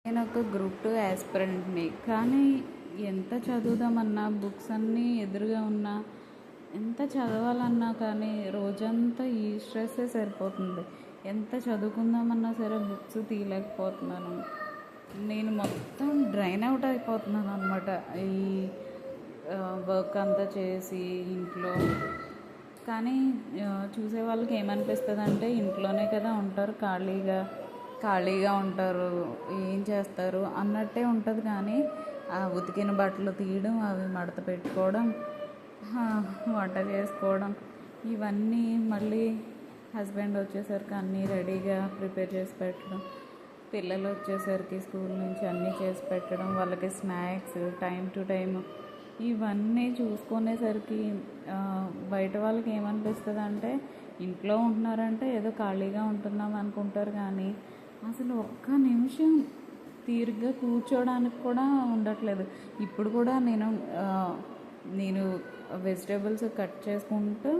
నేను ఒక గ్రూప్ 2 యాస్పిరెంట్‌ని. కానీ ఎంత చదువుదామన్నా బుక్స్ అన్నీ ఎదురుగా ఉన్నా, ఎంత చదవాలన్నా కానీ రోజంతా ఈ స్ట్రెస్సే సరిపోతుంది. ఎంత చదువుకుందామన్నా సరే బుక్స్ తీయలేకపోతున్నాను. నేను మొత్తం డ్రైన్ అవుట్ అయిపోతున్నాననమాట. ఈ వర్క్ అంతా చేసి ఇంట్లో. కానీ చూసే వాళ్ళకి ఏమనిపిస్తుందంటే ఇంట్లోనే కదా ఉంటారు, ఖాళీగా ఉంటారు, ఏం చేస్తారు అన్నట్టే ఉంటుంది. కానీ ఆ ఉతికిన బట్టలు తీయడం, అవి మడత పెట్టుకోవడం, వంట చేసుకోవడం, ఇవన్నీ మళ్ళీ హస్బెండ్ వచ్చేసరికి అన్నీ రెడీగా ప్రిపేర్ చేసి పెట్టడం, పిల్లలు వచ్చేసరికి స్కూల్ నుంచి అన్నీ చేసి పెట్టడం, వాళ్ళకి స్నాక్స్ టైం టు టైం, ఇవన్నీ చూసుకునేసరికి బయట వాళ్ళకి ఏమనిపిస్తుంది అంటే ఇంట్లో ఉంటున్నారంటే ఏదో ఖాళీగా ఉంటున్నాం అనుకుంటారు. కానీ అసలు ఒక్క నిమిషం తీరిగ్గా కూర్చోడానికి కూడా ఉండట్లేదు. ఇప్పుడు కూడా నేను వెజిటేబుల్స్ కట్ చేసుకుంటూ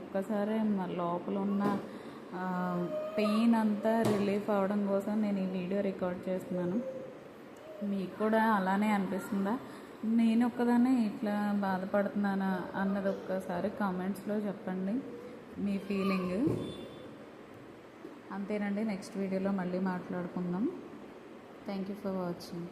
ఒక్కసారి లోపల ఉన్న పెయిన్ అంతా రిలీఫ్ అవ్వడం కోసం నేను ఈ వీడియో రికార్డ్ చేస్తున్నాను. మీకు కూడా అలానే అనిపిస్తుందా? నేను ఒక్కదాన్నే ఇట్లా బాధపడుతున్నానా అన్నది ఒక్కసారి కామెంట్స్లో చెప్పండి మీ ఫీలింగ్. అంతేనండి, నెక్స్ట్ వీడియోలో మళ్ళీ మాట్లాడుకుందాం. Thank you for watching.